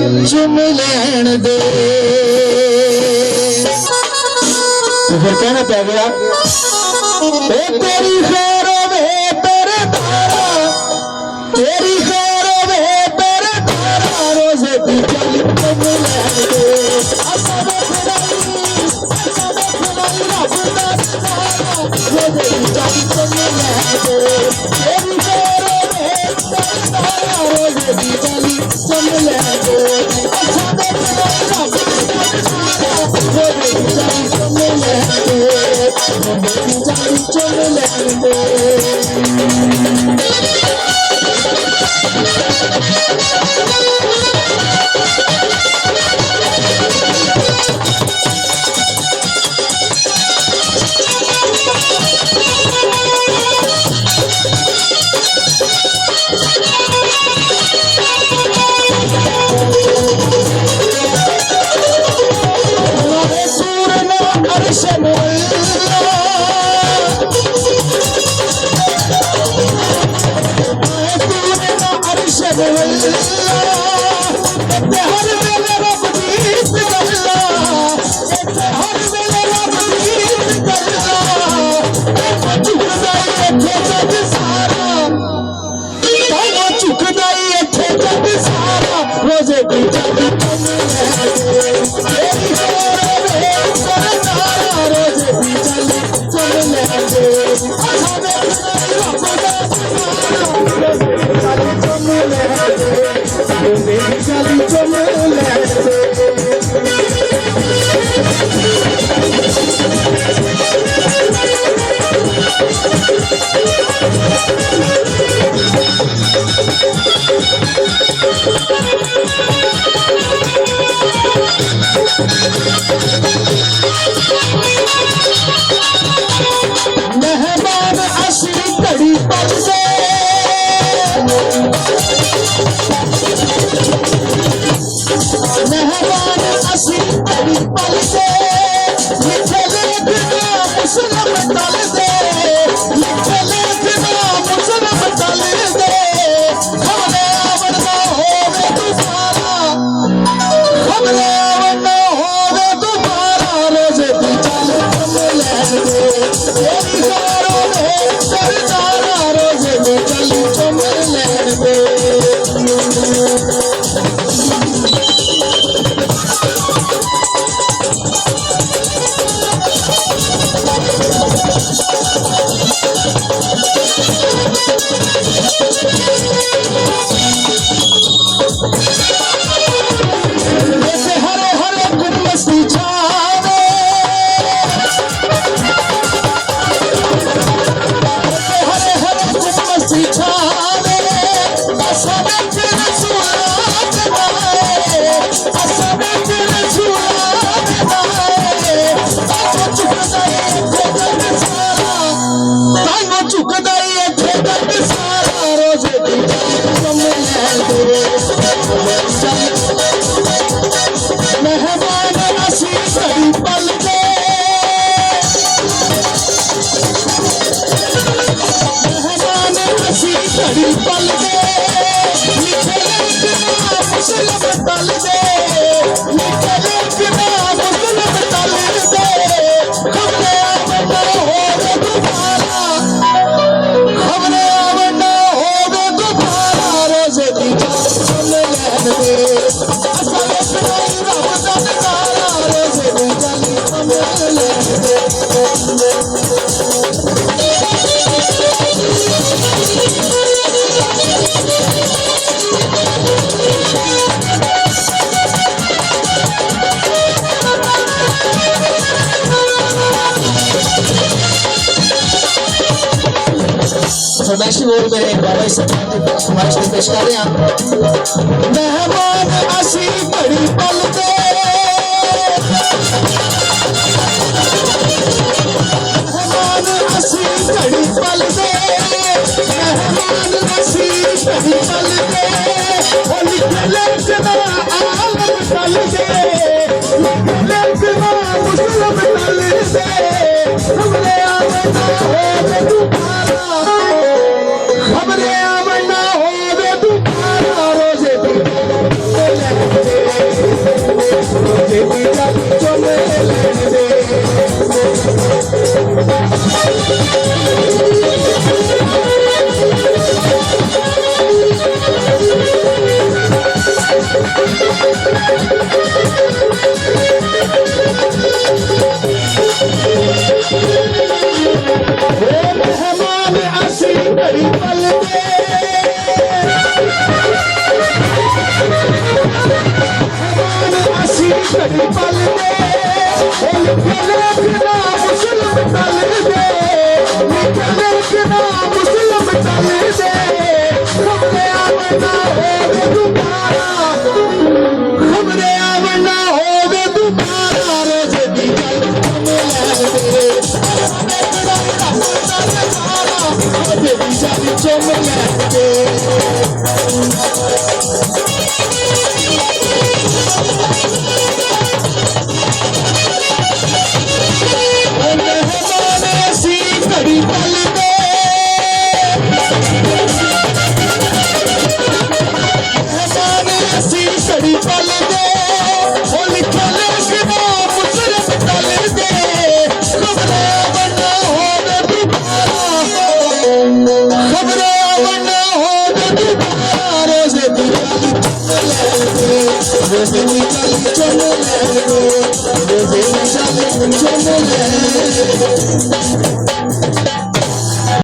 चुम लैन दे। तो फिर कहना पै गया तेरी खैर होवे तेरे तारा, तेरी खैर होवे तेरे तारा, रोजे दी चली चुम लैन दे। असा खिलाई रब दा नजारा, रोजे दी चली चुम लैन दे। तेरी खैर होवे तेरे तारा, रोजे दी चली चुम लैन दे। असा खिलाई रब दा नजारा, रोजे दी चली चुम लैन दे। रोजे दी चली चुम लैन दे। मेहमान असली कड़ी पल से, मेहमान असली कड़ी पल से, लिखे लेखना मुस्लिम तल दे, लिखे लेखना मुस्लिम तल दे। हमने आवड़ना होवे दोबारा, हमने आवड़ना होवे दोबारा, रोजे दी चल चुम लैन दे। तेरी खैर होवे तेरे तारा, रोजे दी चल चुम लैन दे। हरे हरे गुम्बद की छावे, हरे हरे गुम्बद की छावे, असा बेच रसूलात नाए, असा बेच रसूलात नाए। ताइयों झुकदा इत्थे दर्द सारा, ताइयों झुकदा इत्थे दर्द सारा, रोजे दी चुम लैन दे। मेहमान असली कड़ी पल दे, मेहमान असली कड़ी पल दे, लिखे लेखना मुस्लिम तल दे, लिखे लेखना मुस्लिम तल दे। हमने आवड़ना होवे दोबारा, हमने आवड़ना होवे दोबारा, रोजे दी चल चुम लैन दे। असा देखना रब दा नजारा, रोजे दी चली चुम लैन दे। फरमाइशी बोल मेरे बाबा इस फरमाइश में पेश कर रहे हैं। मेहमान असली कड़ी पल दे, मेहमान असली कड़ी पल दे, मेहमान असली कड़ी पल दे। लिखे लेखना आलम तल दे, लिखे लेखना मुस्लिम तल दे। हमने आवड़ना होवे दोबारा, हमने आवड़ना होवे दोबारा, रोजे दी चुम लैन दे। Chomole